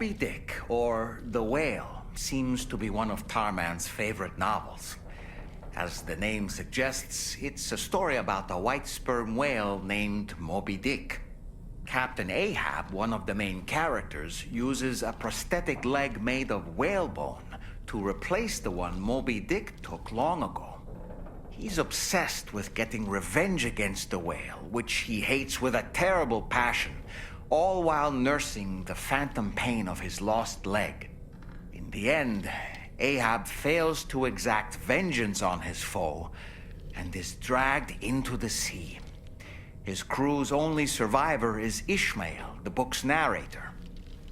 Moby Dick, or The Whale, seems to be one of Tarman's favorite novels. As the name suggests, it's a story about a white sperm whale named Moby Dick. Captain Ahab, one of the main characters, uses a prosthetic leg made of whalebone to replace the one Moby Dick took long ago. He's obsessed with getting revenge against the whale, which he hates with a terrible passion, all while nursing the phantom pain of his lost leg. In the end, Ahab fails to exact vengeance on his foe and is dragged into the sea. His crew's only survivor is Ishmael, the book's narrator.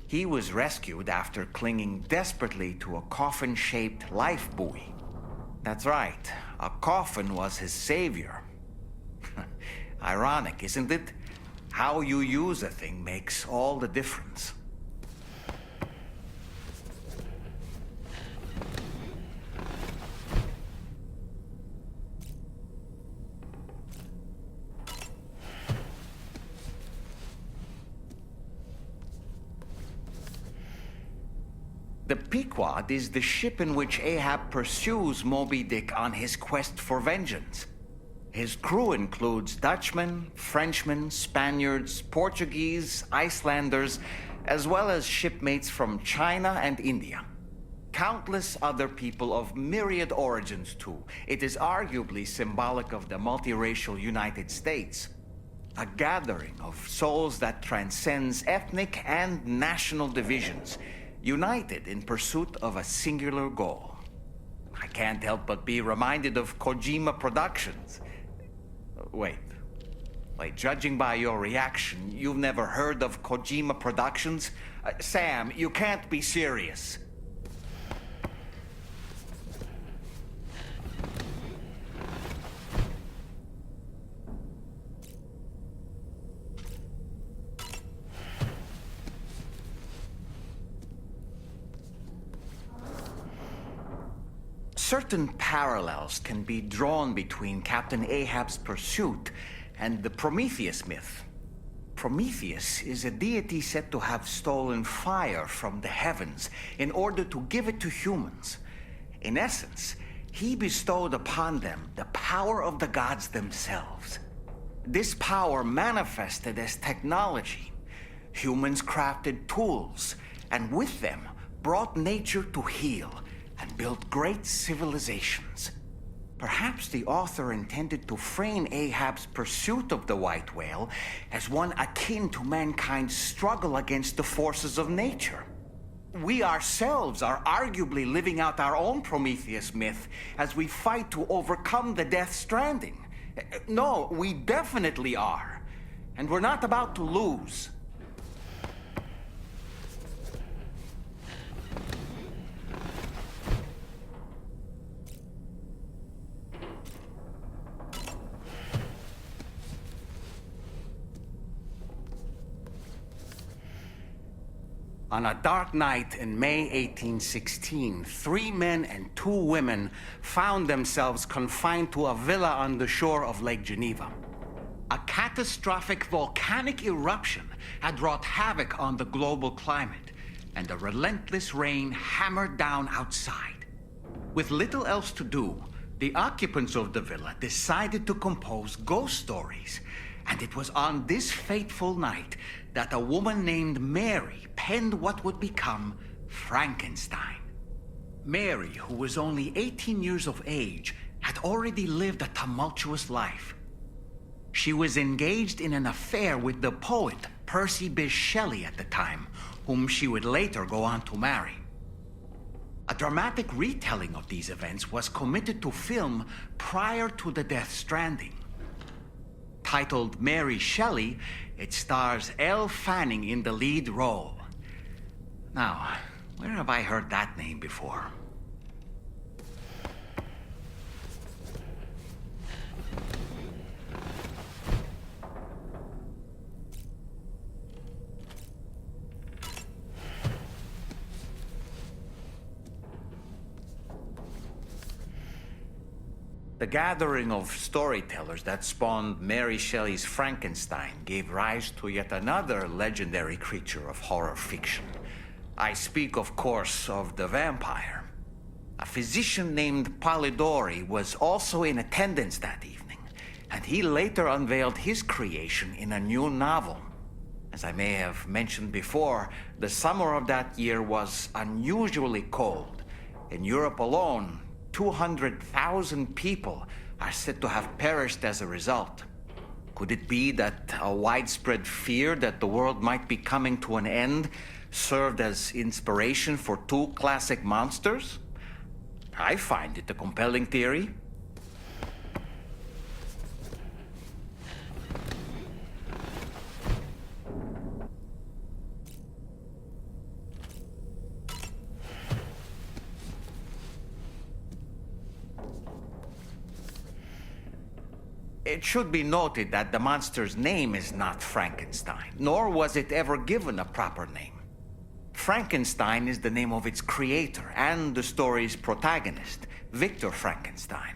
He was rescued after clinging desperately to a coffin-shaped life buoy. That's right, a coffin was his savior. Ironic, isn't it? How you use a thing makes all the difference. The Pequod is the ship in which Ahab pursues Moby Dick on his quest for vengeance. His crew includes Dutchmen, Frenchmen, Spaniards, Portuguese, Icelanders, as well as shipmates from China and India. Countless other people of myriad origins, too. It is arguably symbolic of the multiracial United States. A gathering of souls that transcends ethnic and national divisions, united in pursuit of a singular goal. I can't help but be reminded of Kojima Productions. Wait, judging by your reaction, you've never heard of Kojima Productions? Sam, you can't be serious. Certain parallels can be drawn between Captain Ahab's pursuit and the Prometheus myth. Prometheus is a deity said to have stolen fire from the heavens in order to give it to humans. In essence, he bestowed upon them the power of the gods themselves. This power manifested as technology. Humans crafted tools, and with them brought nature to heal and built great civilizations. Perhaps the author intended to frame Ahab's pursuit of the white whale as one akin to mankind's struggle against the forces of nature. We ourselves are arguably living out our own Prometheus myth as we fight to overcome the Death Stranding. No, we definitely are. And we're not about to lose. On a dark night in May 1816, 3 men and 2 women found themselves confined to a villa on the shore of Lake Geneva. A catastrophic volcanic eruption had wrought havoc on the global climate, and a relentless rain hammered down outside. With little else to do, the occupants of the villa decided to compose ghost stories. And it was on this fateful night that a woman named Mary penned what would become Frankenstein. Mary, who was only 18 years of age, had already lived a tumultuous life. She was engaged in an affair with the poet Percy Bysshe Shelley at the time, whom she would later go on to marry. A dramatic retelling of these events was committed to film prior to the Death Stranding. Titled Mary Shelley, it stars Elle Fanning in the lead role. Now, where have I heard that name before? The gathering of storytellers that spawned Mary Shelley's Frankenstein gave rise to yet another legendary creature of horror fiction, I speak, of course, of the vampire. A physician named Polidori was also in attendance that evening, and he later unveiled his creation in a new novel. As I may have mentioned before, the summer of that year was unusually cold. In Europe alone, 200,000 people are said to have perished as a result. Could it be that a widespread fear that the world might be coming to an end served as inspiration for two classic monsters? I find it a compelling theory. It should be noted that the monster's name is not Frankenstein, nor was it ever given a proper name. Frankenstein is the name of its creator and the story's protagonist, Victor Frankenstein.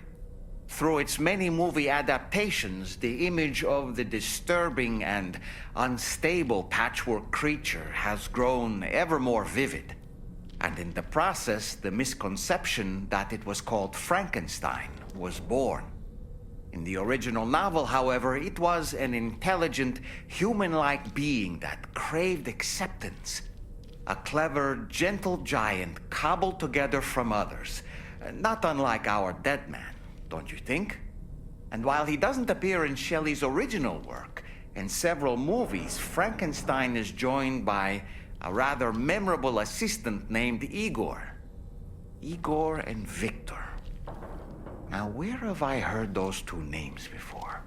Through its many movie adaptations, the image of the disturbing and unstable patchwork creature has grown ever more vivid. And in the process, the misconception that it was called Frankenstein was born. In the original novel, however, it was an intelligent, human-like being that craved acceptance. A clever, gentle giant cobbled together from others, not unlike our dead man, don't you think? And while he doesn't appear in Shelley's original work, in several movies, Frankenstein is joined by a rather memorable assistant named Igor. Igor and Victor. Now, where have I heard those two names before?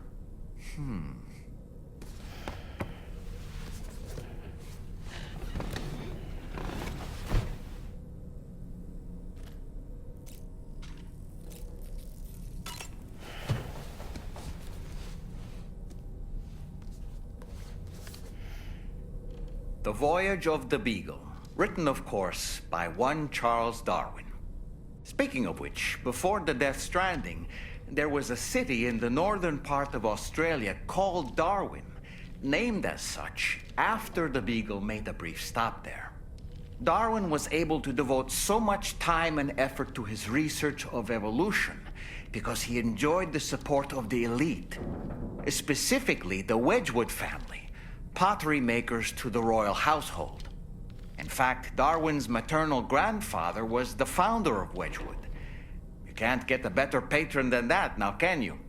The Voyage of the Beagle, written, of course, by one Charles Darwin. Speaking of which, before the Death Stranding, there was a city in the northern part of Australia called Darwin, named as such after the Beagle made a brief stop there. Darwin was able to devote so much time and effort to his research of evolution because he enjoyed the support of the elite, specifically the Wedgwood family, pottery makers to the royal household. In fact, Darwin's maternal grandfather was the founder of Wedgwood. You can't get a better patron than that, now can you?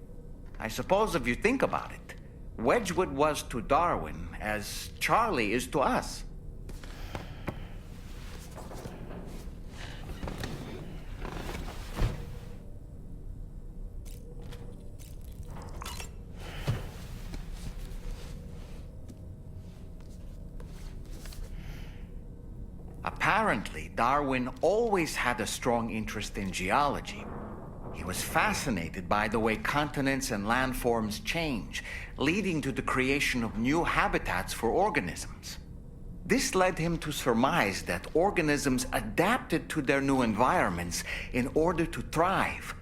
I suppose if you think about it, Wedgwood was to Darwin as Charlie is to us. Apparently, Darwin always had a strong interest in geology. He was fascinated by the way continents and landforms change, leading to the creation of new habitats for organisms. This led him to surmise that organisms adapted to their new environments in order to thrive.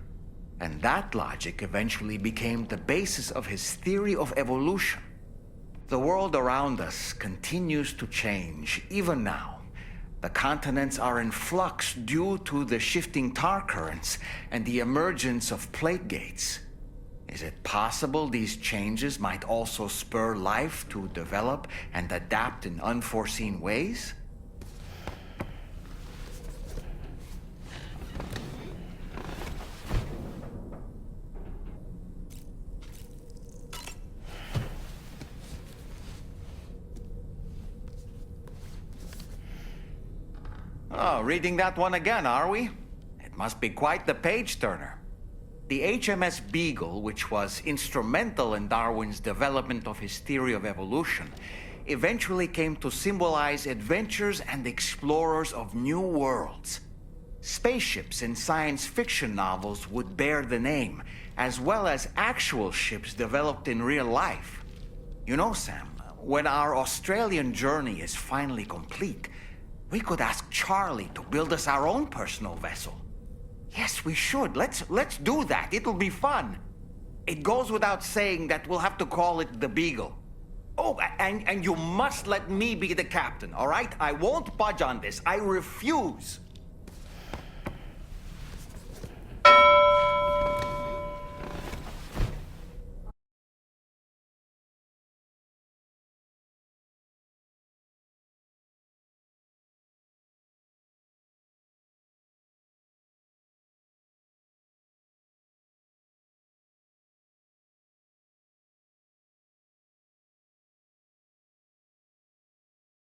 And that logic eventually became the basis of his theory of evolution. The world around us continues to change, even now. The continents are in flux due to the shifting tar currents and the emergence of plate gates. Is it possible these changes might also spur life to develop and adapt in unforeseen ways? Oh, reading that one again, are we? It must be quite the page-turner. The HMS Beagle, which was instrumental in Darwin's development of his theory of evolution, eventually came to symbolize adventures and explorers of new worlds. Spaceships in science fiction novels would bear the name, as well as actual ships developed in real life. You know, Sam, when our Australian journey is finally complete, we could ask Charlie to build us our own personal vessel. Yes, we should. Let's do that. It'll be fun. It goes without saying that we'll have to call it the Beagle. Oh, and you must let me be the captain, all right? I won't budge on this. I refuse.